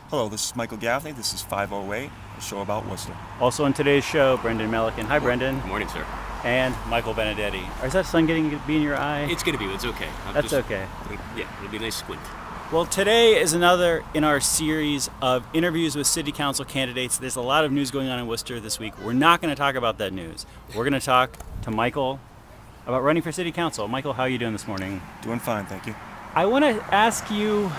Hello, this is Michael Gaffney. This is 508, a show about Worcester. Also on today's show, Brendan Melican. Hi, Brendan. Good morning, sir. And Michael Benedetti. Is that sun getting to be in your eye? It's going to be. It's okay. That's okay. Yeah, it'll be a nice squint. Well, today is another in our series of interviews with city council candidates. There's a lot of news going on in Worcester this week. We're not going to talk about that news. We're going to talk to Michael about running for city council. Michael, how are you doing this morning? Doing fine, thank you. I want to ask you,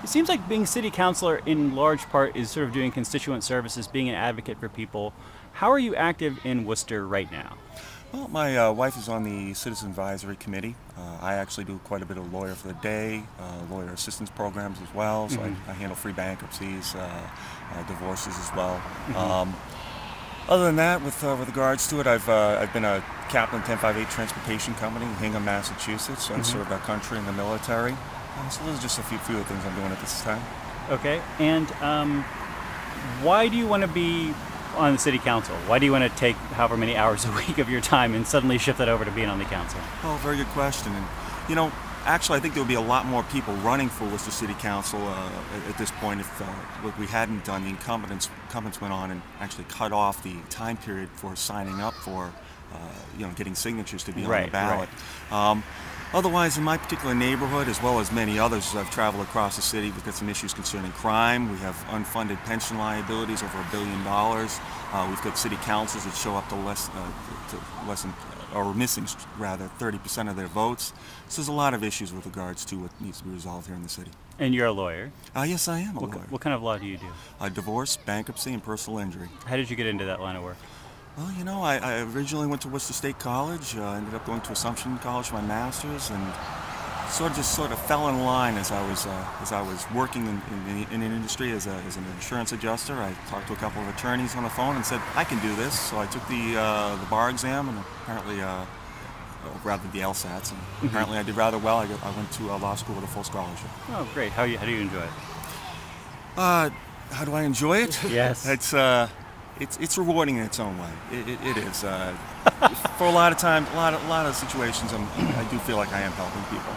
it seems like being city councilor in large part is sort of doing constituent services, being an advocate for people. How are you active in Worcester right now? Well, my wife is on the Citizen Advisory Committee. I actually do quite a bit of lawyer for the day, lawyer assistance programs as well, so I handle free bankruptcies, divorces as well. Other than that, with regards to it, I've been a captain of 1058 Transportation Company in Hingham, Massachusetts. I served our country in the military. So those are just a few of the things I'm doing at this time. Okay, and why do you want to be on the city council? Why do you want to take however many hours a week of your time and suddenly shift that over to being on the council? Well, very good question. And, you know, actually, I think there would be a lot more people running for Worcester City Council at this point if what we hadn't done. The incumbents went on and actually cut off the time period for signing up for, getting signatures to be on the ballot. Right. Otherwise, in my particular neighborhood, as well as many others, as I've traveled across the city, we've got some issues concerning crime. We have unfunded pension liabilities over $1 billion. We've got city councils that show up to less than, or missing rather, 30% of their votes. So there's a lot of issues with regards to what needs to be resolved here in the city. And you're a lawyer? Yes, I am a lawyer. What kind of law do you do? Divorce, bankruptcy, and personal injury. How did you get into that line of work? Well, I originally went to Worcester State College, ended up going to Assumption College for my master's, and sort of fell in line as I was working in an industry as an insurance adjuster. I talked to a couple of attorneys on the phone and said, I can do this. So I took the bar exam and apparently, rather the LSATs, and apparently I did rather well. I went to law school with a full scholarship. Oh, great. How do you enjoy it? How do I enjoy it? Yes. It's rewarding in its own way. It is. For a lot of times, a lot of situations, I do feel like I am helping people.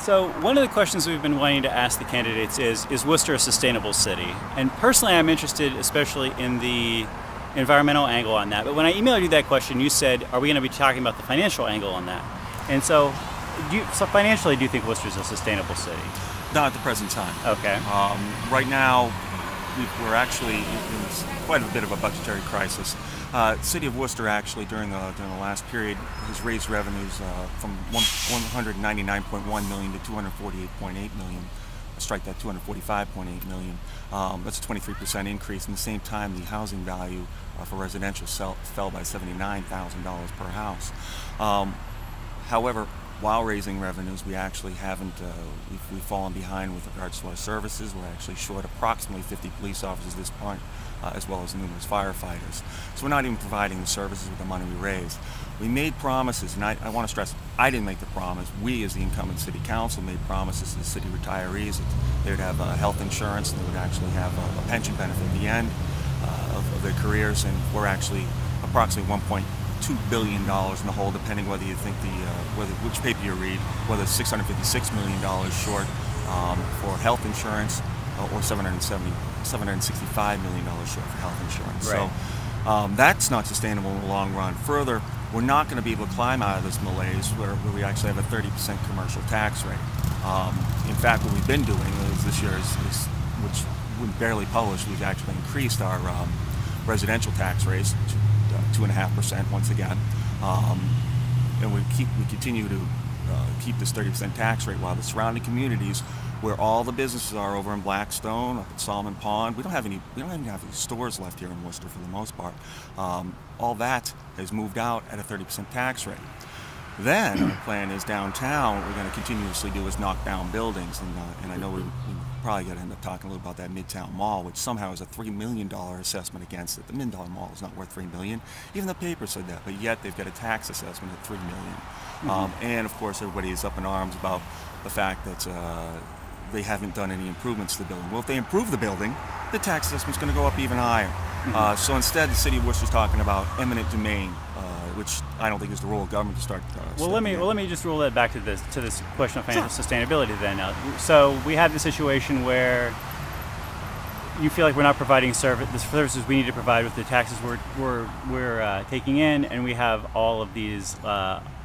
So one of the questions we've been wanting to ask the candidates is Worcester a sustainable city? And personally, I'm interested especially in the environmental angle on that. But when I emailed you that question, you said, are we going to be talking about the financial angle on that? And so financially, do you think Worcester's a sustainable city? Not at the present time. Okay. Right now, we're actually in quite a bit of a budgetary crisis. City of Worcester actually during the last period has raised revenues from $199.1 million to $248.8 million. Strike that, $245.8 million. That's a 23% increase. In the same time, the housing value for residential fell by $79,000 per house. However, while raising revenues, we actually haven't, we've fallen behind with regards to our services. We're actually short approximately 50 police officers at this point, as well as numerous firefighters. So we're not even providing the services with the money we raised. We made promises, and I want to stress, I didn't make the promise. We, as the incumbent city council, made promises to the city retirees that they would have health insurance, and they would actually have a pension benefit at the end of their careers, and we're actually approximately $1.2 billion in the hole, depending whether you think which paper you read, whether it's $656 million short for health insurance or $765 million short for health insurance. Right. So that's not sustainable in the long run. Further, we're not going to be able to climb out of this malaise where we actually have a 30% commercial tax rate. In fact, what we've been doing is this year, which we barely published, we've actually increased our residential tax rates to 2.5% once again, and we continue to keep this 30% tax rate, while the surrounding communities, where all the businesses are over in Blackstone, up at Solomon Pond, we don't even have any stores left here in Worcester for the most part. All that has moved out at a 30% tax rate. Then our plan is downtown. What we're going to continuously do is knock down buildings, and I know we probably got to end up talking a little about that Midtown Mall, which somehow is a $3 million assessment against it. The Midtown Mall is not worth $3 million. Even the paper said that, but yet they've got a tax assessment at $3 million. And of course, everybody is up in arms about the fact that they haven't done any improvements to the building. Well, if they improve the building, the tax assessment's going to go up even higher. So instead, the city of Worcester is talking about eminent domain which I don't think is the role of government to start. Well, let me just roll that back to this question of financial sustainability. Then, so we have the situation where you feel like we're not providing the services we need to provide with the taxes we're taking in, and we have all of these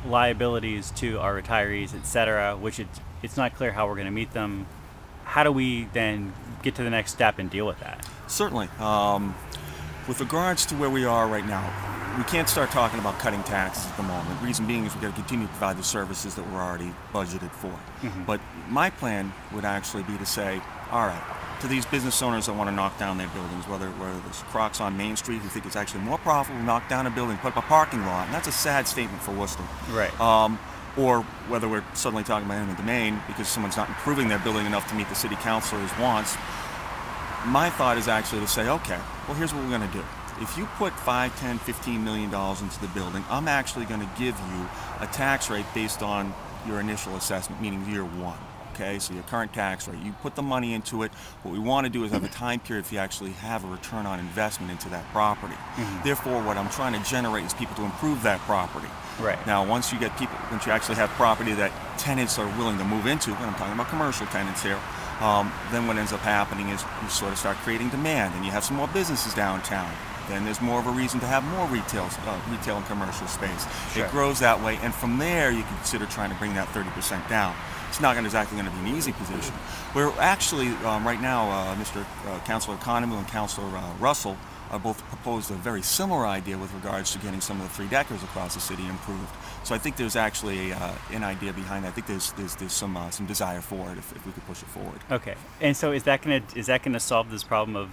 liabilities to our retirees, et cetera, which it's not clear how we're going to meet them. How do we then get to the next step and deal with that? Certainly. With regards to where we are right now, we can't start talking about cutting taxes at the moment. Reason being is we've got to continue to provide the services that we're already budgeted for. Mm-hmm. But my plan would actually be to say, all right, to these business owners that want to knock down their buildings, whether there's Crocs on Main Street who think it's actually more profitable to knock down a building, put up a parking lot, and that's a sad statement for Worcester. Right. Or whether we're suddenly talking about eminent domain because someone's not improving their building enough to meet the city councilor's wants. My thought is actually to say, okay, well, here's what we're going to do. If you put $5, $10, $15 million into the building, I'm actually going to give you a tax rate based on your initial assessment, meaning year one. Okay, so your current tax rate. You put the money into it. What we want to do is have a time period if you actually have a return on investment into that property. Mm-hmm. Therefore, what I'm trying to generate is people to improve that property. Right. Now, once you actually have property that tenants are willing to move into, and I'm talking about commercial tenants here, then what ends up happening is you sort of start creating demand, and you have some more businesses downtown. Then there's more of a reason to have more retail and commercial space. Sure. It grows that way, and from there you can consider trying to bring that 30% down. It's not exactly going to be an easy position. We're actually, right now, Mr. Councilor Economy and Councilor Russell both proposed a very similar idea with regards to getting some of the three-deckers across the city improved. So I think there's actually an idea behind that. I think there's some desire for it if we could push it forward. Okay, and so is that gonna solve this problem of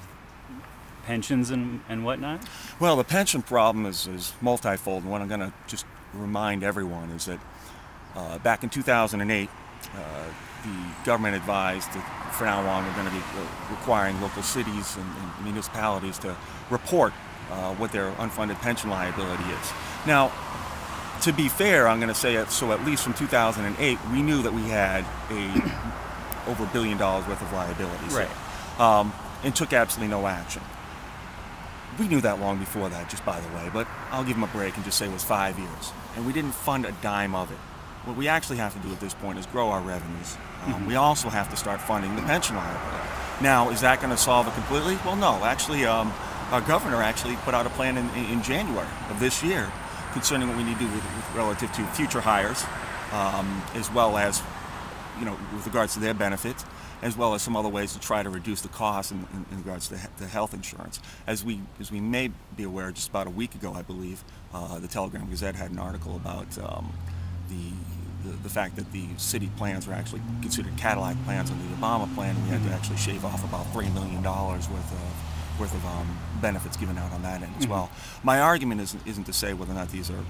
pensions and whatnot? Well, the pension problem is multifold, and what I'm going to just remind everyone is that back in 2008, the government advised that from now on we're going to be requiring local cities and municipalities to report what their unfunded pension liability is. Now, to be fair, I'm going to say so at least from 2008, we knew that we had over $1 billion worth of liabilities. Right. And took absolutely no action. We knew that long before that, just by the way, but I'll give them a break and just say it was 5 years. And we didn't fund a dime of it. What we actually have to do at this point is grow our revenues. We also have to start funding the pension liability. Now, is that going to solve it completely? Well, no. Actually, our governor actually put out a plan in January of this year concerning what we need to do with relative to future hires, as well as, with regards to their benefits, as well as some other ways to try to reduce the costs in regards to health insurance. As we may be aware, just about a week ago, I believe, the Telegram Gazette had an article about the fact that the city plans were actually considered Cadillac plans under the Obama plan, and we had to actually shave off about $3 million worth of benefits given out on that end as well. My argument isn't to say whether or not these are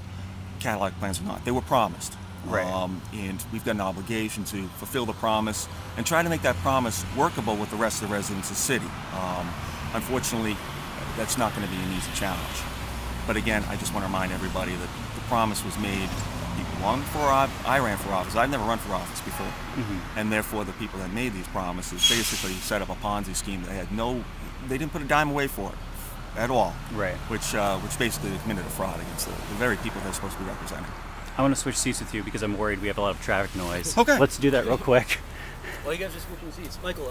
Cadillac plans or not. They were promised. Right. And we've got an obligation to fulfill the promise and try to make that promise workable with the rest of the residents of the city. Unfortunately, that's not going to be an easy challenge. But again, I just want to remind everybody that the promise was made long before I ran for office. I've never run for office before. Mm-hmm. And therefore, the people that made these promises basically set up a Ponzi scheme. They didn't put a dime away for it at all. Right. Which basically committed a fraud against the very people they're supposed to be representing. I want to switch seats with you because I'm worried we have a lot of traffic noise. Okay. Let's do that real quick. Well, you guys are switching seats. Michael,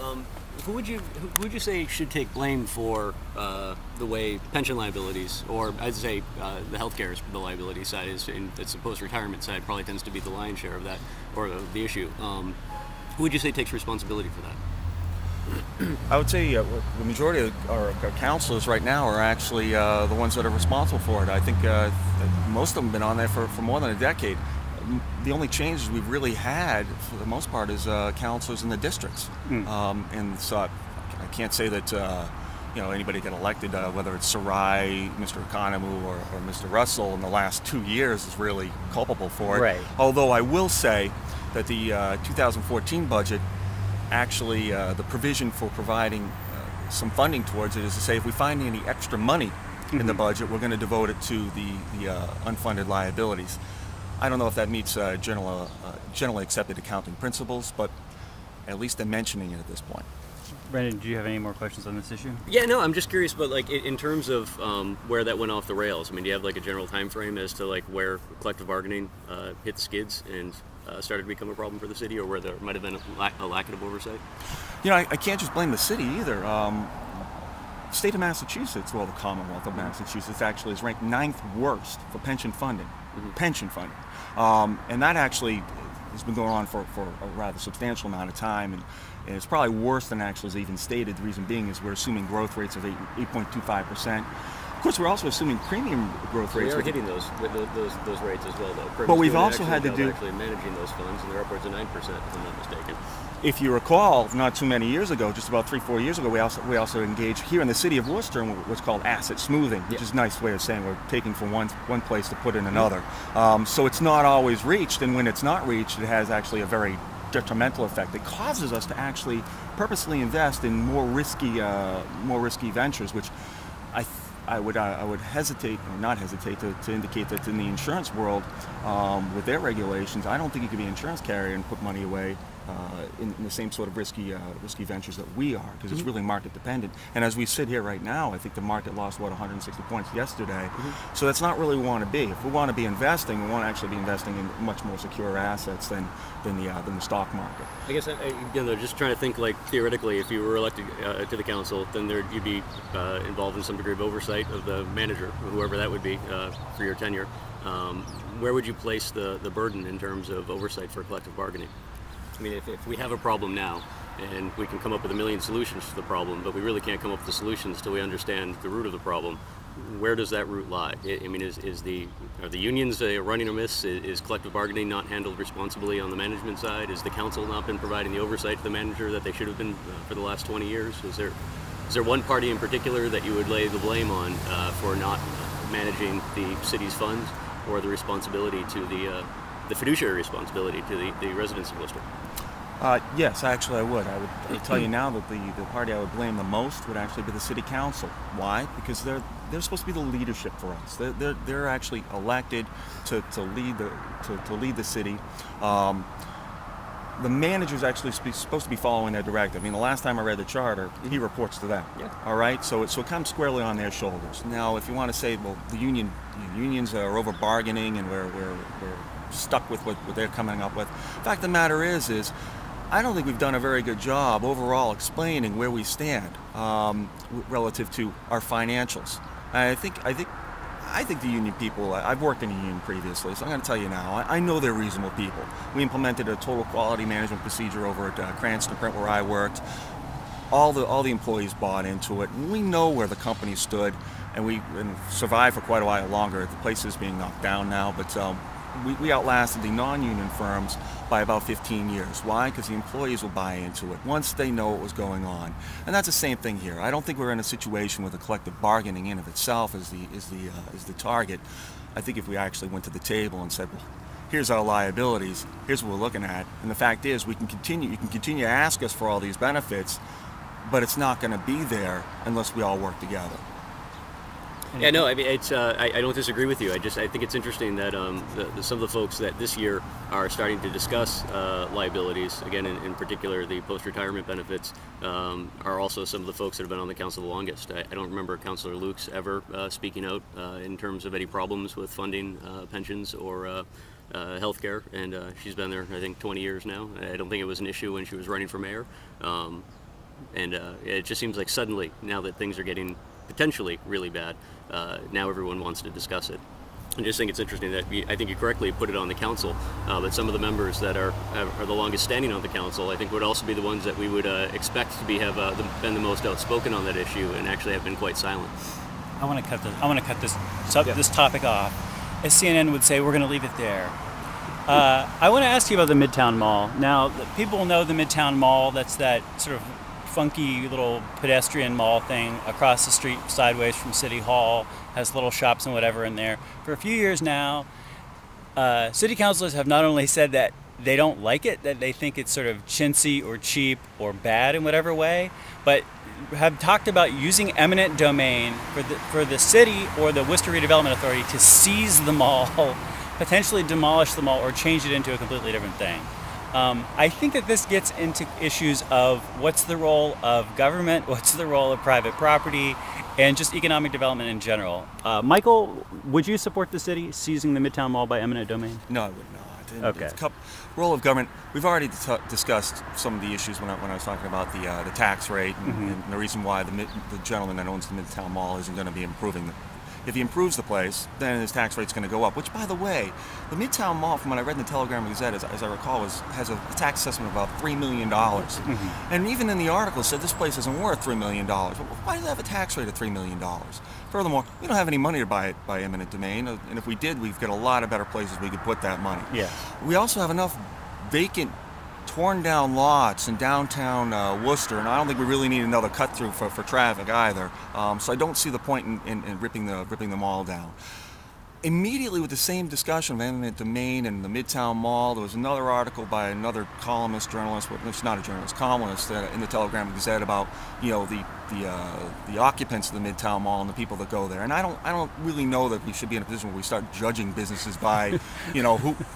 who would you say should take blame for the way pension liabilities, or I'd say the healthcare is the liability side is, and it's the post-retirement side probably tends to be the lion's share of that, or the issue. Who would you say takes responsibility for that? I would say the majority of our councilors right now are actually the ones that are responsible for it. I think most of them have been on there for more than a decade. The only changes we've really had, for the most part, is councilors in the districts. And so I can't say that anybody got elected, whether it's Sarai, Mr. Economy, or Mr. Russell in the last 2 years is really culpable for it. Right. Although I will say that the 2014 budget, actually the provision for providing some funding towards it is to say if we find any extra money in the budget, we're going to devote it to the unfunded liabilities. I don't know if that meets generally accepted accounting principles, but at least they're mentioning it at this point. Brandon, do you have any more questions on this issue? Yeah, no, I'm just curious, but like in terms of where that went off the rails. I mean, do you have like a general time frame as to like where collective bargaining hit skids and started to become a problem for the city, or where there might have been a lack of oversight? I can't just blame the city either. State of Massachusetts, well, the Commonwealth of Massachusetts actually is ranked 9th worst for pension funding. Pension funding. And that actually has been going on for a rather substantial amount of time, and it's probably worse than actually is even stated. The reason being is we're assuming growth rates of 8.25%. Of course, we're also assuming premium growth rates. We are hitting those rates as well, though. But we've also had to do actually managing those funds, and they're upwards of 9%, if I'm not mistaken. If you recall, not too many years ago, just about 3-4 years ago, we also engaged here in the city of Worcester in what's called asset smoothing, which is a nice way of saying we're taking from one place to put in another. So it's not always reached, and when it's not reached, it has actually a very detrimental effect. It causes us to actually purposely invest in more risky ventures, which I would hesitate, or not hesitate, to indicate that in the insurance world, with their regulations, I don't think you could be an insurance carrier and put money away in the same sort of risky ventures that we are, because it's really market dependent. And as we sit here right now, I think the market lost 160 points yesterday. So that's not really where we want to be. If we want to be investing, we want to actually be investing in much more secure assets than the stock market. I guess again, they're just trying to think like theoretically, if you were elected to the council, then you'd be involved in some degree of oversight of the manager, whoever that would be, for your tenure. Where would you place the burden in terms of oversight for collective bargaining? I mean, if we have a problem now, and we can come up with a million solutions to the problem, but we really can't come up with the solutions till we understand the root of the problem, where does that root lie? I mean, are the unions running amiss? Is collective bargaining not handled responsibly on the management side? Has the council not been providing the oversight to the manager that they should have been for the last 20 years? Is there one party in particular that you would lay the blame on for not managing the city's funds, or the responsibility to the fiduciary responsibility to the residents of Worcester? Yes, actually I would. I would tell you now that the party I would blame the most would actually be the city council. Why? Because they're supposed to be the leadership for us. They're actually elected to lead the city. The manager's actually supposed to be following their directive. I mean, the last time I read the charter, he reports to them. Yeah. All right, so it comes squarely on their shoulders. Now, if you want to say, well, the unions are over bargaining and we're stuck with what they're coming up with. The fact of the matter is I don't think we've done a very good job overall explaining where we stand relative to our financials. I think the union people, I've worked in a union previously, so I'm going to tell you now, I know they're reasonable people. We implemented a total quality management procedure over at Cranston Print where I worked. All the employees bought into it, and we know where the company stood, and we survived for quite a while longer. The place is being knocked down now, but we outlasted the non-union firms by about 15 years. Why? Because the employees will buy into it once they know what was going on. And that's the same thing here. I don't think we're in a situation where the collective bargaining in of itself is the target. I think if we actually went to the table and said, well, here's our liabilities, here's what we're looking at, and the fact is you can continue to ask us for all these benefits, but it's not going to be there unless we all work together. Yeah, no, I mean, it's. I don't disagree with you. I think it's interesting that some of the folks that this year are starting to discuss liabilities, again, in particular the post-retirement benefits, are also some of the folks that have been on the council the longest. I don't remember Councilor Lukes ever speaking out in terms of any problems with funding pensions or health care, and she's been there, I think, 20 years now. I don't think it was an issue when she was running for mayor. And it just seems like suddenly, now that things are getting potentially really bad, now everyone wants to discuss it. I just think it's interesting that I think you correctly put it on the council, but some of the members that are the longest standing on the council, I think, would also be the ones that we would expect to have been the most outspoken on that issue and actually have been quite silent. I want to cut this topic off. As CNN would say, we're going to leave it there. I want to ask you about the Midtown Mall. Now, people know the Midtown Mall. That's that sort of funky little pedestrian mall thing across the street sideways from City Hall, has little shops and whatever in there. For a few years now, city councilors have not only said that they don't like it, that they think it's sort of chintzy or cheap or bad in whatever way, but have talked about using eminent domain for the city or the Worcester Redevelopment Authority to seize the mall, potentially demolish the mall or change it into a completely different thing. I think that this gets into issues of what's the role of government, what's the role of private property, and just economic development in general. Michael, would you support the city seizing the Midtown Mall by eminent domain? No, I would not. And Okay. the role of government. We've already discussed some of the issues when I was talking about the tax rate and the reason why the gentleman that owns the Midtown Mall isn't going to be improving. If he improves the place, then his tax rate's going to go up. Which, by the way, the Midtown Mall, from what I read in the Telegram Gazette, as I recall, has a tax assessment of about $3 million. And even in the article, it said this place isn't worth $3 million. Well, why does it have a tax rate of $3 million? Furthermore, we don't have any money to buy it by eminent domain, and if we did, we've got a lot of better places we could put that money. Yeah. We also have enough vacant, torn down lots in downtown Worcester, and I don't think we really need another cut through for traffic either. So I don't see the point in ripping the mall down. Immediately with the same discussion of eminent domain and the Midtown Mall, there was another article by another columnist, journalist, well, it's not a journalist, columnist in the Telegram Gazette about the occupants of the Midtown Mall and the people that go there. And I don't really know that we should be in a position where we start judging businesses by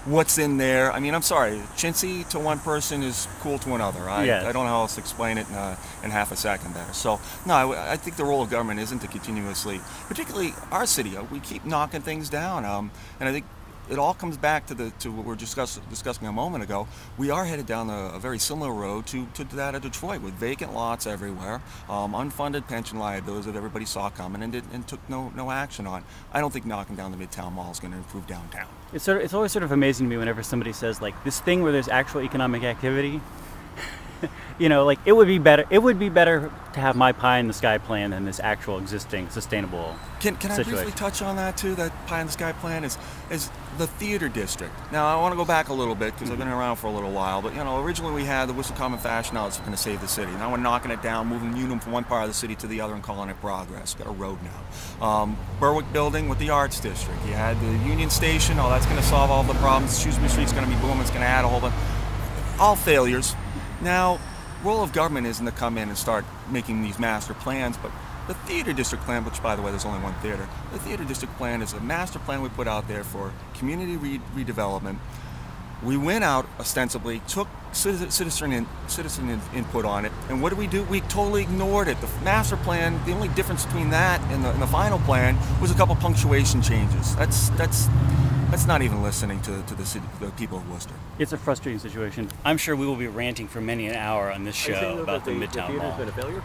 what's in there. I mean, I'm sorry, chintzy to one person is cool to another. Yes. I don't know how else to explain it in half a second there. So no, I think the role of government isn't to continuously, particularly our city, we keep knocking things down. And I think it all comes back to what we were discussing a moment ago. We are headed down a very similar road to that of Detroit, with vacant lots everywhere, unfunded pension liabilities that everybody saw coming and took no action on. I don't think knocking down the Midtown Mall is going to improve downtown. It's always sort of amazing to me whenever somebody says, like, this thing where there's actual economic activity. Like, it would be better to have my pie in the sky plan than this actual existing sustainable Can I situation. briefly touch on that too? That pie in the sky plan is the theater district. Now I want to go back a little bit because I've been around for a little while. But originally we had the Worcester Common Fashion Outlets going to save the city. Now we're knocking it down, moving Unum from one part of the city to the other, and calling it progress. Got a road now. Berwick Building with the Arts District. You had the Union Station. Oh, that's going to solve all the problems. Shrewsbury Street's going to be booming. It's going to add a whole bunch. All failures. Now, role of government isn't to come in and start making these master plans, but the theater district plan, which, by the way, there's only one theater, the theater district plan is a master plan we put out there for community redevelopment. We went out ostensibly, took citizen input on it, and what did? We totally ignored it. The master plan, the only difference between that and the final plan was a couple punctuation changes. That's not even listening to the people of Worcester. It's a frustrating situation. I'm sure we will be ranting for many an hour on this show about the Midtown Mall. Theater's been a failure?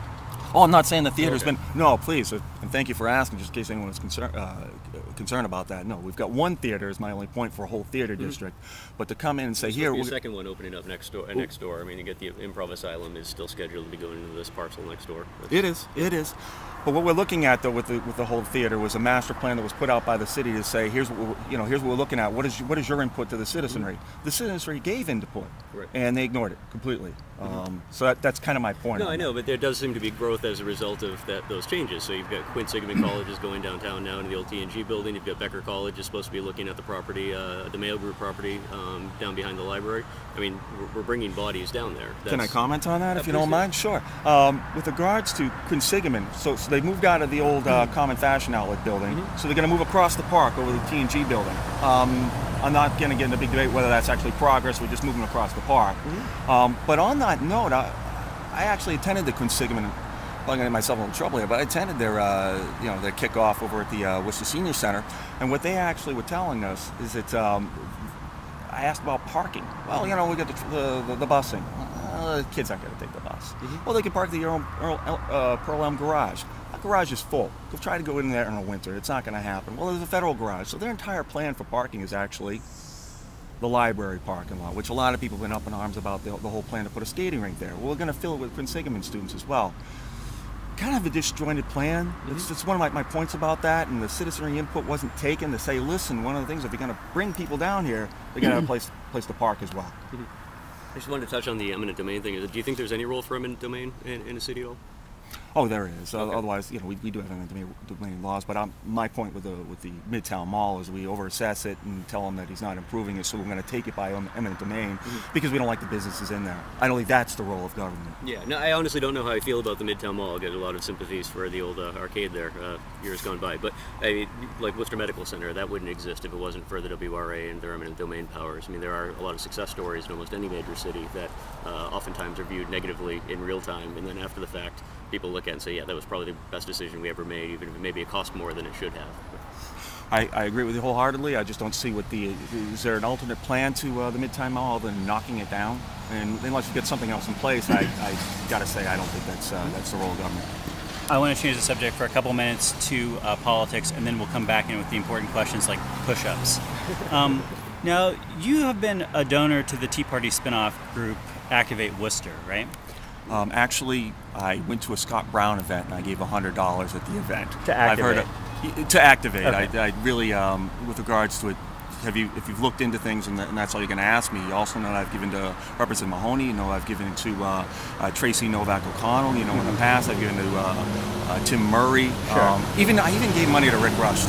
Oh, I'm not saying the theater's been. No, please, and thank you for asking. Just in case anyone was concerned about that. No, we've got one theater. Is my only point for a whole theater district. But to come in and say There's here, supposed to be a second one opening up next door. I mean, you get the Improv Asylum is still scheduled to be going into this parcel next door. It is. But what we're looking at, though, with the whole theater was a master plan that was put out by the city to say, here's what we're looking at. What is your input to the citizenry? The citizenry gave input, Right. and they ignored it completely. So that's kind of my point. No, I know, but there does seem to be growth as a result of those changes. So you've got Quinn Sigmund College is going downtown now into the old T&G building. You've got Becker College is supposed to be looking at the property, the Mayo Group property down behind the library. I mean, we're bringing bodies down there. Can I comment on that, if you please don't do. mind? Sure. With regards to Quinn Sigmund, so they moved out of the old Common Fashion Outlet building, so they're going to move across the park over the T&G building. I'm not going to get in a big debate whether that's actually progress. We're just moving across the park. But on that note, I actually attended the Quinn Sigmund. I'm going to get myself in a little trouble here, but I attended their kickoff over at the Worcester Senior Center, and what they actually were telling us is that I asked about parking. Well, we got the busing. The kids aren't going to take the bus. Well, they can park at your own Pearl Elm garage. That garage is full. Go try to go in there in the winter. It's not going to happen. Well, there's a federal garage, so their entire plan for parking is actually the library parking lot, which a lot of people have been up in arms about the whole plan to put a skating rink there. Well, we're going to fill it with Quinn Sigmund students as well. Kind of a disjointed plan. It's one of my points about that, and the citizenry input wasn't taken to say, listen, one of the things, if you're going to bring people down here, they're going to have a place to park as well. I just wanted to touch on the eminent domain thing. Do you think there's any role for eminent domain in a city at all? Oh, there is. Okay. Otherwise, we do have eminent domain laws. But my point with the Midtown Mall is we overassess it and tell them that he's not improving it, so we're going to take it by eminent domain because we don't like the businesses in there. I don't think that's the role of government. Yeah, no, I honestly don't know how I feel about the Midtown Mall. I get a lot of sympathies for the old arcade there years gone by. But like Worcester Medical Center, that wouldn't exist if it wasn't for the WRA and their eminent domain powers. I mean, there are a lot of success stories in almost any major city that oftentimes are viewed negatively in real time, and then after the fact, people look at it and say, yeah, that was probably the best decision we ever made, even if maybe it cost more than it should have. I agree with you wholeheartedly. I just don't see is there an alternate plan to the Midtown Mall other than knocking it down? And unless you get something else in place, I got to say I don't think that's the role of government. I want to change the subject for a couple minutes to politics, and then we'll come back in with the important questions like push-ups. Now, you have been a donor to the Tea Party spinoff group Activate Worcester, right? Actually, I went to a Scott Brown event and I gave $100 at the event. To activate. To activate. Okay. I really, with regards to it, if you've looked into things and that's all you're going to ask me, you also know that I've given to Representative Mahoney. You know I've given to Tracy Novak O'Connell. You know in the past I've given to Tim Murray. Sure. I even gave money to Rick Rush.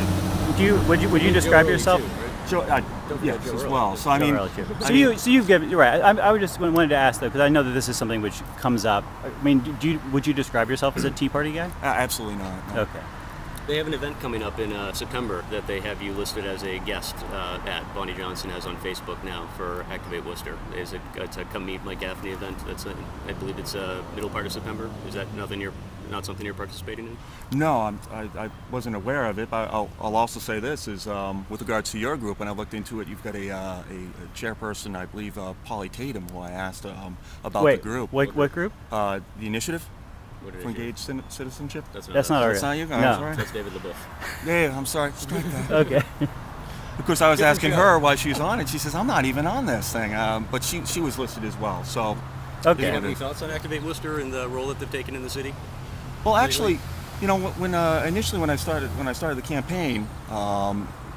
Would you describe yourself? Yes, as well. So I mean, you've given. You're right. I would just wanted to ask though, because I know that this is something which comes up. I mean, would you describe yourself as a Tea Party guy? Absolutely not. No. Okay. They have an event coming up in September that they have you listed as a guest at. Bonnie Johnson has on Facebook now for Activate Worcester. It's a come meet Mike Gaffney event. I believe it's middle part of September. Is that not something you're participating in? No, I wasn't aware of it. But I'll also say this is with regards to your group. When I looked into it, you've got a chairperson, I believe, Polly Tatum, who I asked about the group. What group? The initiative for engaged citizenship. That's not our. That's not you guys, No. right? That's David LaBeouf. Yeah, I'm sorry. Strike that. Okay. Of course, I was asking her why she was on it. She says, I'm not even on this thing. But she was listed as well. So, Do you have any thoughts on Activate Worcester and the role that they've taken in the city? Well, actually, when initially when I started the campaign,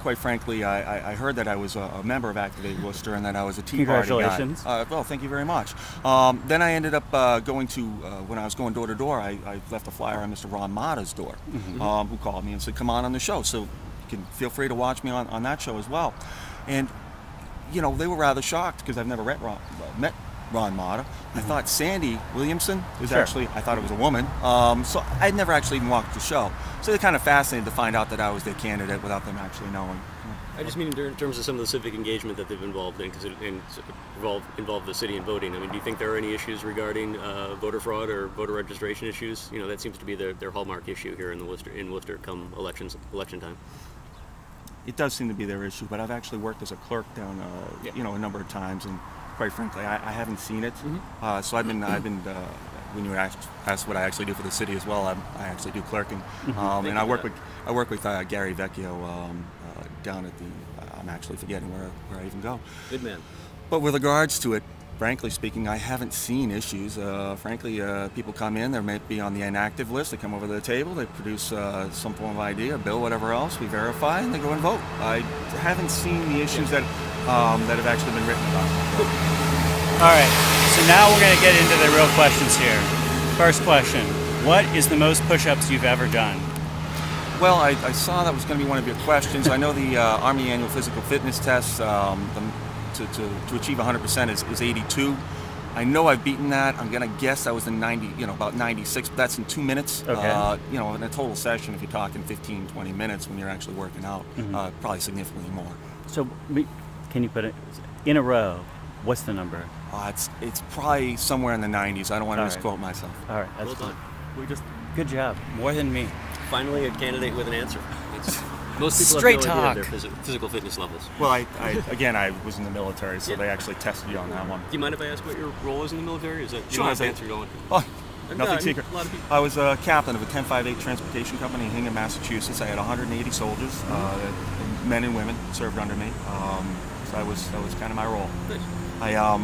quite frankly, I heard that I was a member of Activate Worcester and that I was a Tea Party guy. Congratulations. Well, thank you very much. Then I ended up going to, when I was going door to door, I left a flyer on Mr. Ron Mata's door, who called me and said, come on the show. So you can feel free to watch me on that show as well. And, they were rather shocked because I've never met Ron Mata. I thought Sandy Williamson was I thought it was a woman. So I'd never actually even walked the show. So they're kind of fascinated to find out that I was their candidate without them actually knowing. I just mean in terms of some of the civic engagement that they've involved in, because it involved the city in voting. I mean, do you think there are any issues regarding voter fraud or voter registration issues? That seems to be their hallmark issue here in Worcester come election time. It does seem to be their issue, but I've actually worked as a clerk down, a number of times, and quite frankly, I haven't seen it. So I've been when you asked what I actually do for the city as well, I actually do clerking, and I work with Gary Vecchio down at I'm actually forgetting where I even go. Good man. But with regards to it, frankly speaking, I haven't seen issues. Frankly, people come in, they may be on the inactive list, they come over to the table, they produce some form of ID, a bill, whatever else, we verify, and they go and vote. I haven't seen the issues that have actually been written about. All right, so now we're going to get into the real questions here. First question, what is the most push-ups you've ever done? Well, I saw that was going to be one of your questions. I know the Army annual physical fitness test, to achieve 100% is 82. I know I've beaten that. I'm going to guess I was in about 96, but that's in 2 minutes. Okay. In a total session, if you're talking 15, 20 minutes when you're actually working out, probably significantly more. So can you put it in a row? What's the number? It's probably somewhere in the 90s. I don't want to misquote myself. All right, that's Well done. Good job. More than me. Finally, a candidate with an answer. Most people Straight have no idea talk. of their physical fitness levels. Well, I was in the military, so they actually tested you on that one. Do you mind if I ask what your role is in the military? Is that Sure. you don't have to answer going? Oh, nothing secret. A lot of people. I was a captain of a 1058 transportation company in Hingham, Massachusetts. I had 180 soldiers, men and women, served under me. So that was kind of my role. Nice. I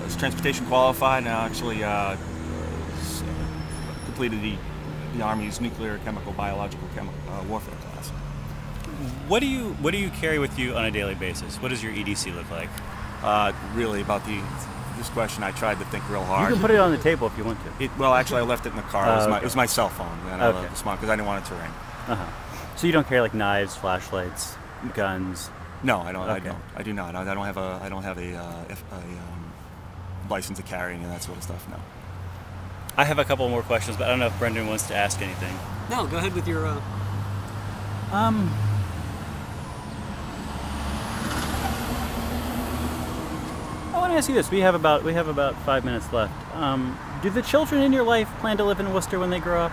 was transportation qualified, and I actually completed the Army's nuclear, chemical, biological warfare class. What do you carry with you on a daily basis? What does your EDC look like? Really about the this question, I tried to think real You hard. can put it on the table if you want to. Well, actually, I left it in the car. It was, Okay. it was my cell phone, and I Okay. left the smart because I didn't want it to ring. So you don't carry like knives, flashlights, guns. No, I don't. I Okay. don't. I do not. I don't have a. I don't have a license to carry any of that sort of stuff. No. I have a couple more questions, but I don't know if Brendan wants to ask anything. No, go ahead with your. I want to ask you this. We have about 5 minutes left. Do the children in your life plan to live in Worcester when they grow up?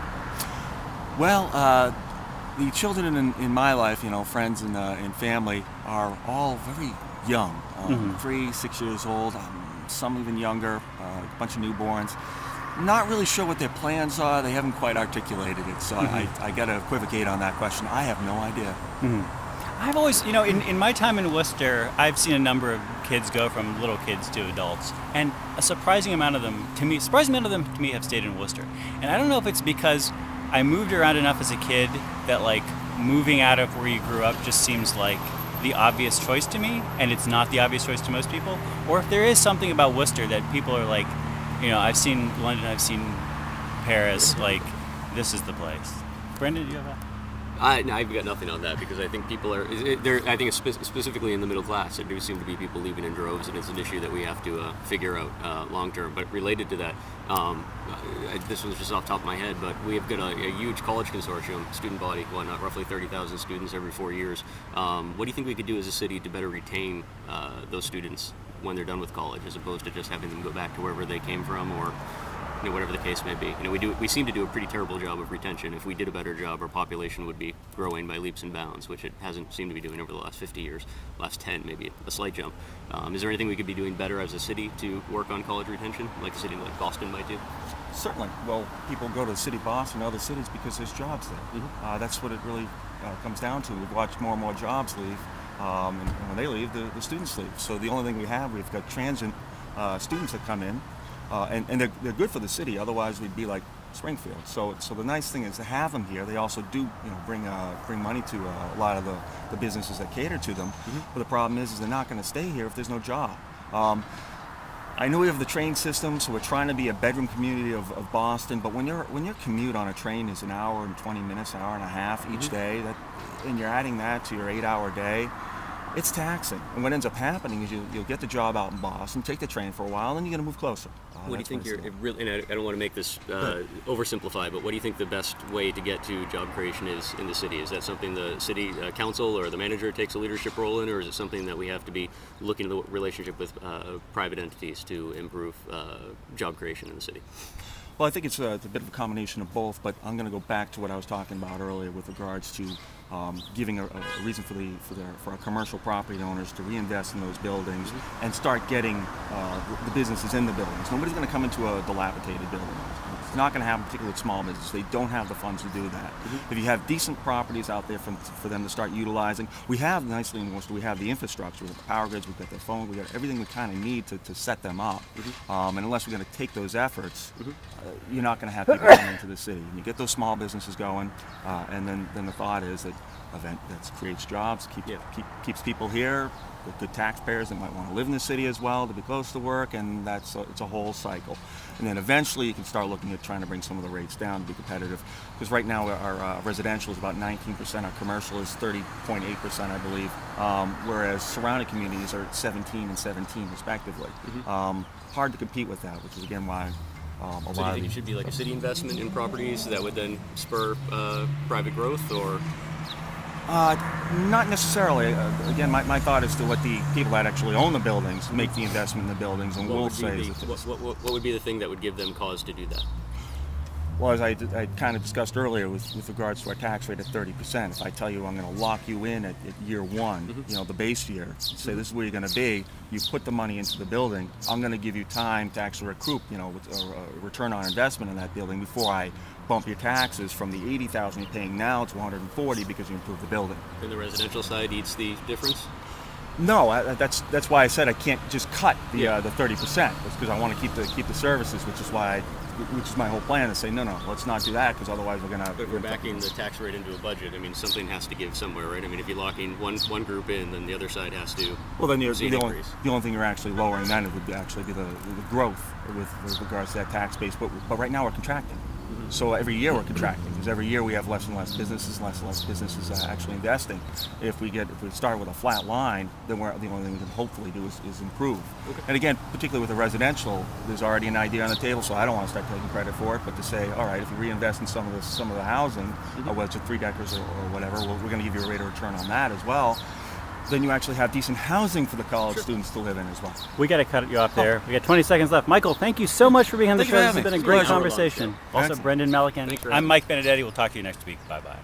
Well, the children in my life, friends and family, are all very young. 3, 6 years old. Some even younger. A bunch of newborns. Not really sure what their plans are. They haven't quite articulated it, so I got to equivocate on that question. I have no idea. I've always, in my time in Worcester, I've seen a number of kids go from little kids to adults, and a surprising amount of them to me have stayed in Worcester. And I don't know if it's because I moved around enough as a kid that like moving out of where you grew up just seems like the obvious choice to me, and it's not the obvious choice to most people, or if there is something about Worcester that people are like, I've seen London, I've seen Paris, like this is the place. Brendan, do you have that? I've got nothing on that because I think people are. I think specifically in the middle class, there do seem to be people leaving in droves, and it's an issue that we have to figure out long term. But related to that, this was just off the top of my head, but we have got a huge college consortium, student body, roughly 30,000 students every 4 years. What do you think we could do as a city to better retain those students when they're done with college, as opposed to just having them go back to wherever they came from, or whatever the case may be? We seem to do a pretty terrible job of retention. If we did a better job, our population would be growing by leaps and bounds, which it hasn't seemed to be doing over the last 50 years, last 10 maybe, a slight jump. Is there anything we could be doing better as a city to work on college retention, like a city like Boston might do? Certainly. Well, people go to the city of Boston and other cities because there's jobs there. That's what it really comes down to. We've watched more and more jobs leave, and when they leave, the students leave. So the only thing we've got transient students that come in, and they're good for the city. Otherwise, we'd be like Springfield. So the nice thing is to have them here. They also do bring money to a lot of the businesses that cater to them. But the problem is they're not going to stay here if there's no job. I know we have the train system, so we're trying to be a bedroom community of Boston. But when your commute on a train is an hour and 20 minutes, an hour and a half each day, and you're adding that to your 8-hour day, it's taxing. And what ends up happening is you'll get the job out in Boston, take the train for a while, and then you're going to move closer. What do you think and I don't want to make this oversimplify, but what do you think the best way to get to job creation is in the city? Is that something the city council or the manager takes a leadership role in, or is it something that we have to be looking at the relationship with private entities to improve job creation in the city? Well, I think it's a bit of a combination of both, but I'm going to go back to what I was talking about earlier with regards to giving a reason for our commercial property owners to reinvest in those buildings and start getting the businesses in the buildings. Nobody's going to come into a dilapidated building. It's not going to happen, particularly with small businesses. They don't have the funds to do that. If you have decent properties out there for them to start utilizing, we have, nicely in Worcester, we have the infrastructure, we've got the power grids, we've got their phone, we've got everything we kind of need to set them up. And unless we're going to take those efforts, you're not going to have people come into the city. And you get those small businesses going, and then the thought is that that creates jobs, keeps people here, with good taxpayers that might want to live in the city as well, to be close to work, and it's a whole cycle. And then eventually you can start looking at trying to bring some of the rates down to be competitive, because right now our residential is about 19%, our commercial is 30.8%, I believe, whereas surrounding communities are at 17 and 17 respectively. Hard to compete with that, which is again why So do you think it should be like a city investment in properties that would then spur private growth, or? Not necessarily. Again, my thought is to let the people that actually own the buildings make the investment in the buildings, and we'll say what would be the thing that would give them cause to do that? Well, as I kind of discussed earlier with regards to our tax rate at 30%, if I tell you I'm going to lock you in at year one, the base year, say this is where you're going to be, you put the money into the building, I'm going to give you time to actually recoup, with a return on investment in that building before I bump your taxes from the $80,000 you're paying now to $140 because you improved the building. And the residential side eats the difference? No, that's why I said I can't just cut the 30%. It's because I want to keep the services, which is why which is my whole plan, to say no, let's not do that, because otherwise we're gonna. But if we're backing the tax rate into a budget, I mean, something has to give somewhere, right? I mean, if you're locking one group in, then the other side has to. Well, then see an increase. the only thing you're actually lowering then would actually be the growth with regards to that tax base. But right now we're contracting. So every year we're contracting, because every year we have less and less businesses actually investing. If we start with a flat line, then the only thing we can hopefully do is improve. Okay. And again, particularly with the residential, there's already an idea on the table, so I don't want to start taking credit for it. But to say, all right, if you reinvest in some of the housing, whether it's a 3-deckers or whatever, we're going to give you a rate of return on that as well. Then you actually have decent housing for the college students to live in as well. We got to cut you off there. We got 20 seconds left. Michael, thank you so much for being on the Thank show. you This for has been a having me. great Pleasure. conversation. Also, Excellent. Brendan Malikan. Thanks for I'm Mike Benedetti. We'll talk to you next week. Bye-bye.